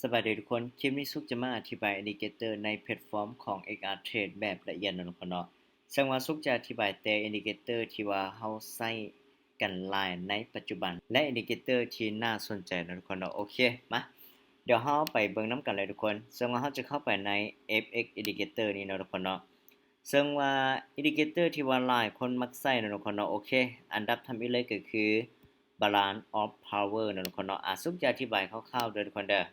สวัสดีทุกคนคลิปนี้ซุกจะมาอธิบายอินดิเคเตอร์ในแพลตฟอร์มของ XR Trade แบบละเอียดนะทุกคนเนาะซึ่งว่าซุกจะอธิบายแต่อินดิเคเตอร์ที่ว่าเฮาใช้กันหลายในปัจจุบันและอินดิเคเตอร์ที่น่าสนใจนะทุกคนเนาะโอเคมาเดี๋ยวเฮาไปเบิ่งนํกันเลยทุกคนซึ่งว่าเฮาจะเข้าไปใน FX Indicator นี่เนาะทุกคนเนาะซึ่งว่าอินดิเคเตอร์ที่ว่าหลายคนมักใช้นะทุกคนเนาะโอเคอันดับทำอีกเลยก็คือ Balance of Power นะทุกคนเนาะซุกจะอธิบายคร่าวๆเด้อทุกคนเด้อ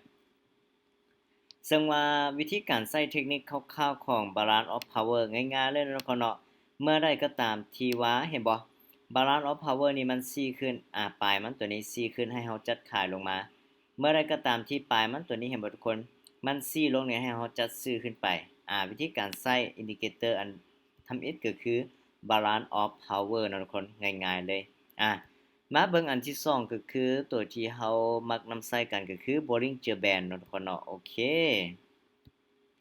ซึ่งว่าวิธีการใช้เทคนิคคร่าวๆของ Balance of Power ง่ายๆเลยนะเนาะเมื่อใดก็ตามที่ว่าเห็นบ่ Balance of Power นี่มันซี้ขึ้นปลายมันตัวนี้ซี้ขึ้นให้เฮาจัดขายลงมาเมื่อใดก็ตามที่ปลายมันตัวนี้เห็นบ่ทุกคนมันซี้ลงเนี่ยให้เฮาจัดซื้อขึ้นไปวิธีการใช้อินดิเคเตอร์อันทำอิฐก็คือ Balance of Power นะทุกคนง่ายๆเลยมาเบิ่งอันที่2ก็คือตัวที่เฮามักนำใช้กันก็คือ Bollinger Band เนาะทุกคนเนาะโอเค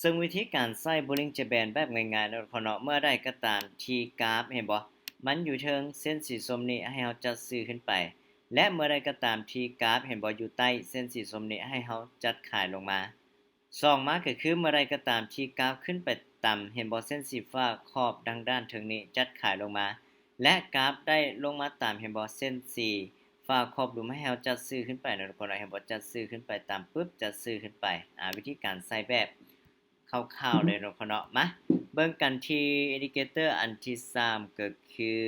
ซึ่งวิธีการใช้ Bollinger Band แบบง่ายๆเนาะทุกคนเนาะเมื่อใดก็ตามที่กราฟเห็นบ่มันอยู่เทิงเส้นสีส้มนี้ให้เฮาจัดซื้อขึ้นไปและเมื่อใดก็ตามที่กราฟเห็นบ่อยู่ใต้เส้นสีส้มนี้ให้เฮาจัดขายลงมา2มาก็คือเมื่อใดก็ตามที่กราฟขึ้นไปต่ำเห็นบ่เส้นสีฟ้าขอบดังด้านถึงนี้จัดขายลงมาและกราฟได้ลงมาตามเห็นบ่เส้นสีฟ้าขอบหลุมให้เฮาจัดซื้อขึ้นไปนะทุกคนเห็นบ่จัดซื้อขึ้นไปตามปึ๊บจัดซื้อขึ้นไปวิธีการใช้แบบคร่าวๆเลยเนาะเนาะมาเบิ่งกันที่อินดิเคเตอร์อันที่3ก็คือ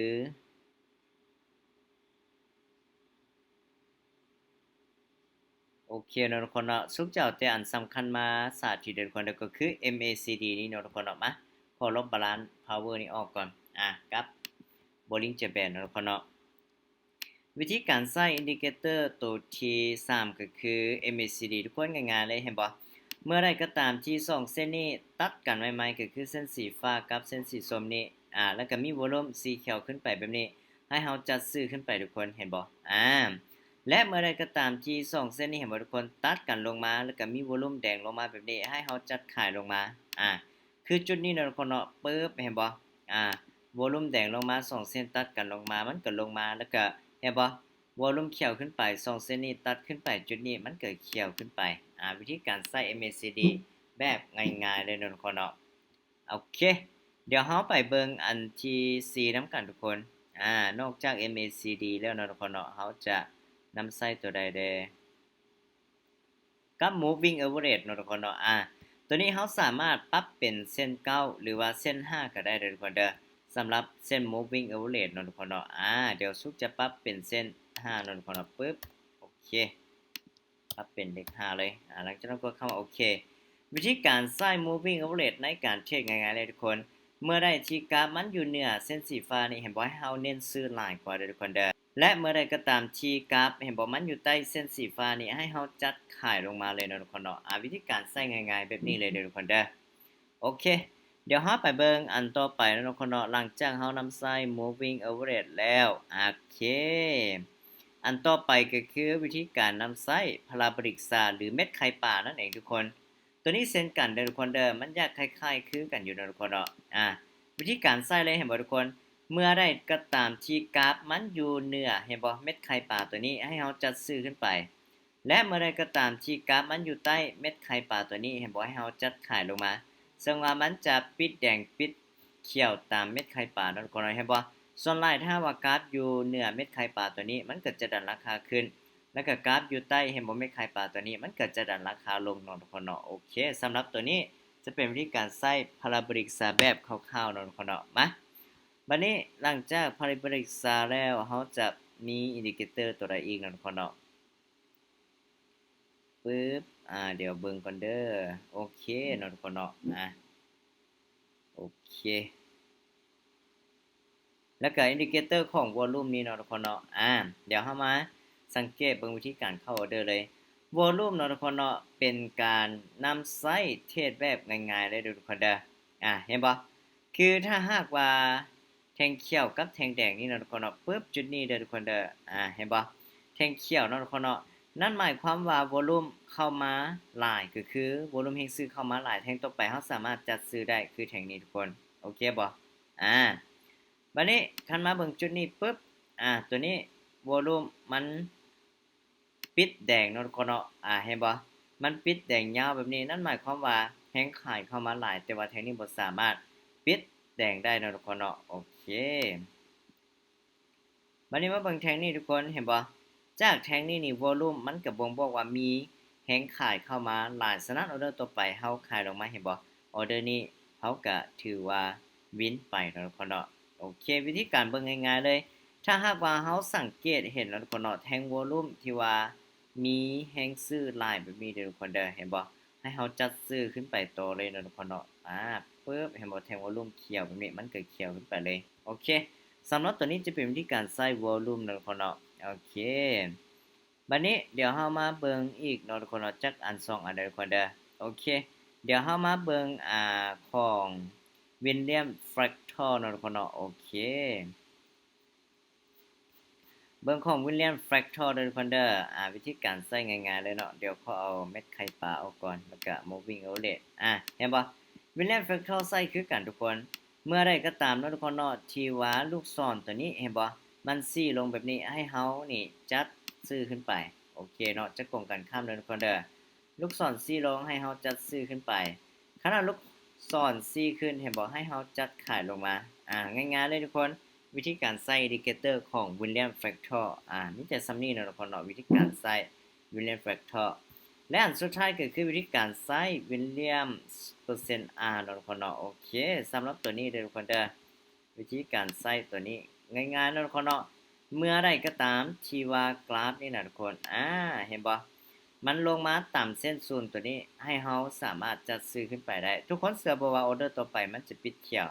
โอเคเนาะทุกคนเนาะซุกจะเอาแต่อันสำคัญมาสาธิตเด้อทุกคนก็คือ MACD นี่เนาะทุกคนเนาะมาขอลบ Balance Power นี่ออกก่อนกับ Bollinger Band เนาะทุกคนเนาะวิธีการใช้อินดิเคเตอร์ตัวที่3ก็คือ MACD ทุกคนง่ายๆเลยเห็นบ่เมื่อใดก็ตามที่2เส้นนี้ตัดกันใหม่ๆก็คือเส้นสีฟ้ากับเส้นสีส้มนี้แล้วก็มีวอลลุ่มสีเขียวขึ้นไปแบบนี้ให้เฮาจัดซื้อขึ้นไปทุกคนเห็นบ่และเมื่อใดก็ตามที่2เส้นนี้เห็นบ่ทุกคนตัดกันลงมาแล้วก็มีวอลลุ่มแดงลงมาแบบนี้ให้เฮาจัดขายลงมาคือจุดนี้เนาะทุกคนเนาะปึ๊บเห็นบ่วอลลุ่มแดงลงมา2เส้นตัดกันลงมามันก็ลงมาแล้วก็เห็นบ่วอลลุ่มเขียวขึ้นไป2เส้นนี้ตัดขึ้นไปจุดนี้มันก็เขียวขึ้นไปวิธีการใช้ MACD แบบง่ายๆเลยเนาะทุกคนเนาะโอเคเดี๋ยวเฮาไปเบิ่งอันที่4นำกันทุกคนนอกจาก MACD แล้วเนาะทุกคนเนาะเฮาจะนำใช้ตัวใดแดกับ Moving Average เนาะทุกคนเนาะตัวนี้เฮาสามารถปรับเป็นเส้น9หรือว่าเส้น5ก็ได้เด้อทุกคนเด้อสำหรับเส้น Moving Average เนาะทุกคนเนาะเดี๋ยวซุกจะปรับเป็นเส้น5เนาะทุกคนเนาะปึ๊บโอเคปรับเป็นเลข5เลยหลังจากนั้นก็เข้ามาโอเควิธีการใช้ Moving Average ในการเทรดง่ายๆเลยทุกคนเมื่อใดที่กราฟมันอยู่เหนือเส้นสีฟ้านี่เห็นบ่ให้เฮาเน้นซื้อหลายกว่าเด้อทุกคนเด้อและเมื่อใดก็ตามที่กราฟเห็นบ่มันอยู่ใต้เส้นสีฟ้านี่ให้เฮาจัดขายลงมาเลยเนาะทุกคนเนาะวิธีการใช้ง่ายๆแบบนี้เลยเด้อทุกคนเด้อโอเคเดี๋ยวเฮาไปเบิ่งอันต่อไปเนาะทุกคนเนาะหลังจากเฮานำใช้ moving average แล้วโอเคอันต่อไปก็คือวิธีการนำใช้พาราโบลิกซาหรือเม็ดไข่ป่านั่นเองทุกคนตัวนี้เช่นกันเด้อทุกคนเด้อมันอยากคล้ายๆคือกันอยู่เนาะทุกคนเนาะวิธีการใช้เลยเห็นบ่ทุกคนเมื่อใดก็ตามที่กราฟมันอยู่เหนือเห็นบ่เม็ดไข่ปลาตัวนี้ให้เฮาจัดซื้อขึ้นไปและเมื่อใดก็ตามที่กราฟมันอยู่ใต้เม็ดไข่ปลาตัวนี้เห็นบ่ให้เฮาจัดขายลงมาซึ่งว่ามันจะปิดแดงปิดเขียวตามเม็ดไข่ปลาทุกคนเห็นบ่ส่วนหลายถ้าว่ากราฟอยู่เหนือเม็ดไข่ปลาตัวนี้มันก็จะดันราคาขึ้นแล้วก็กราฟอยู่ใต้เห็นบ่เม็ดไข่ปลาตัวนี้มันก็จะดันราคาลงเนาะทุกคนเนาะโอเคสำหรับตัวนี้จะเป็นวิธีการใช้พาราโบลิกซาแบบคร่าวๆเนาะทุกคนเนาะมาบัดนี้หลังจากพาราโบลิกซาแล้วเฮาจะมีอินดิเคเตอร์ตัวใดอีกเนาะทุกคนเนาะปึ๊บเดี๋ยวเบิ่งก่อนเด้อโอเคเนาะทุกคนเนาะโอเคแล้วก็อินดิเคเตอร์ของวอลลุ่มนี้เนาะทุกคนเนาะเดี๋ยวเฮามาสังเกตเบิ่งวิธีการเข้าออเดอร์เลยวอลลุ่มเนาะทุกคนเนาะเป็นการนำใช้เทรดแบบง่ายๆเลยเด้อทุกคนเด้อเห็นบ่คือถ้าหากว่าแทงเขียวกับแทงแดงนี่เนาะทุกคนเนาะปึ๊บจุดนี้เด้อทุกคนเด้อเห็นบ่แทงเขียวเนาะทุกคนเนาะนั่นหมายความว่าวอลลุ่มเข้ามาหลายก็คือวอลลุ่มแห่งซื้อเข้ามาหลายแทงต่อไปเฮาสามารถจัดซื้อได้คือแทงนี้ทุกคนโอเคบ่บัดนี้คันมาเบิ่งจุดนี้ปึ๊บตัวนี้วอลลุ่มมันปิดแดงเนาะทุกคนเนาะเห็นบ่ มันปิดแดงยาวแบบนี้นั่นหมายความว่าแฮงขายเข้ามาหลายแต่ว่าแท่งนี้บ่สามารถปิดแดงได้เนาะทุกคนเนาะโอเคบัดนี้มาเบิ่งแท่งนี้ทุกคนเห็นบ่จากแท่งนี้นี่วอลลุ่มมันก็บ่งบอกว่ามีแฮงขายเข้ามาหลายฉะนั้นออเดอร์ต่อไปเฮาขายลงมาเห็นบ่ออเดอร์นี้เฮาก็ถือว่าวินไปเนาะทุกคนเนาะโอเควิธีการเบิ่งง่ายๆเลยถ้าหากว่าเฮาสังเกตเห็นเนาะทุกคนเนาะแท่งวอลลุ่มที่ว่ามีแฮงซื้อหลายแบบนี้เด้อทุกคนเด้อเห็นบ่ให้เฮาจัดซื้อขึ้นไปต่อเลยเนาะทุกคนเนาะปึ๊บเห็นบ่แท่งวอลลุ่มเขียวแบบนี้มันก็เขียวขึ้นไปเลยโอเคสำหรับตัวนี้จะเป็นวิธีการใส่วอลลุ่มเนาะทุกคนเนาะโอเคบัดนี้เดี๋ยวเฮามาเบิ่งอีกเนาะทุกคนเนาะจักอัน2อันเด้อทุกคนเด้อโอเคเดี๋ยวเฮามาเบิ่งของ William Fractal เนาะทุกคนเนาะโอเคเบิ่งของ William Fractal เด้อทุกคนเด้อวิธีการใช้ง่ายๆเลยเนาะเดี๋ยวขอเอาเม็ดไข่ปลาออกก่อนแล้วก็ moving overlay เห็นบ่ William Fractal ใช้คือกันทุกคนเมื่อใดก็ตามเนาะทุกคนเนาะที่ว่าลูกศรตัวนี้เห็นบ่มันซี้ลงแบบนี้ให้เฮานี่จัดซื้อขึ้นไปโอเคเนาะจะกงกันข้ามเด้อทุกคนเด้อลูกศรซี้ลงให้เฮาจัดซื้อขึ้นไปขณะลูกศรซี้ขึ้นเห็นบ่ให้เฮาจัดขายลงมาง่ายๆเลยทุกคนวิธีการใส่ indicator ของ William Fractal มีแต่ซ้ำนี้เนาะทุกคนเนาะวิธีการใส่ William Fractal และอันสุดท้ายก็คือวิธีการใช้ William %R เนาะทุกคนเนาะโอเคสำหรับตัวนี้เด้อทุกคนเด้อวิธีการใช้ตัวนี้ง่ายๆเนาะทุกคนเนาะเมื่อใดก็ตามที่ว่ากราฟนี่นะทุกคนเห็นบ่มันลงมาต่ำเส้นศูนย์ตัวนี้ให้เฮาสามารถจัดซื้อขึ้นไปได้ทุกคนเชื่อบ่ว่าออเดอร์ต่อไปมันจะปิดเขียว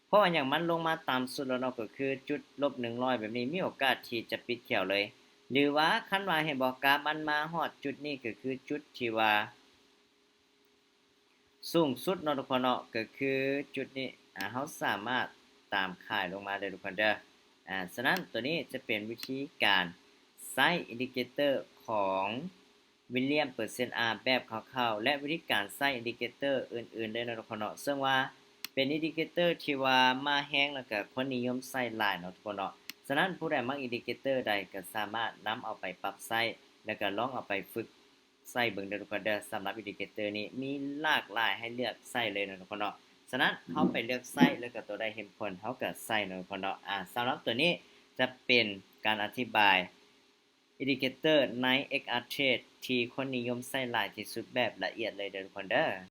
เพราะว่าอย่างมันลงมาต่ำสุดแล้วเนาะก็คือจุด-100แบบนี้มีโอกาสที่จะปิดเขียวเลยหรือว่าคันว่าเห็นบ่กราฟมันมาฮอดจุดนี้ก็คือจุดที่ว่าสูงสุดเนาะทุกคนเนาะก็คือจุดนี้เฮาสามารถตามขายลงมาได้ทุกคนเด้อฉะนั้นตัวนี้จะเป็นวิธีการใช้อินดิเคเตอร์ของ William %R แบบคร่าวๆและวิธีการใช้อินดิเคเตอร์อื่นๆได้เนาะทุกคนเนาะซึ่งว่าเป็นอินดิเคเตอร์ที่ว่ามาแรงแล้วก็คนนิยมใช้หลายเนาะทุกคนเนาะฉะนั้นผู้ใดมักอินดิเคเตอร์ใดก็สามารถนำเอาไปปรับใช้แล้วก็ลองเอาไปฝึกใช้เบิ่งเด้อทุกคนเด้อสำหรับอินดิเคเตอร์นี้มีหลากหลายให้เลือกใช้เลยเนาะทุกคนเนาะฉะนั้นเฮาไปเลือกใช้แล้วก็ตัวใดเห็นผลเฮาก็ใช้เนาะทุกคนเนาะสำหรับตัวนี้จะเป็นการอธิบายอินดิเคเตอร์ใน XR Trade ที่คนนิยมใช้หลายที่สุดแบบละเอียดเลยเด้อทุกคนเด้อ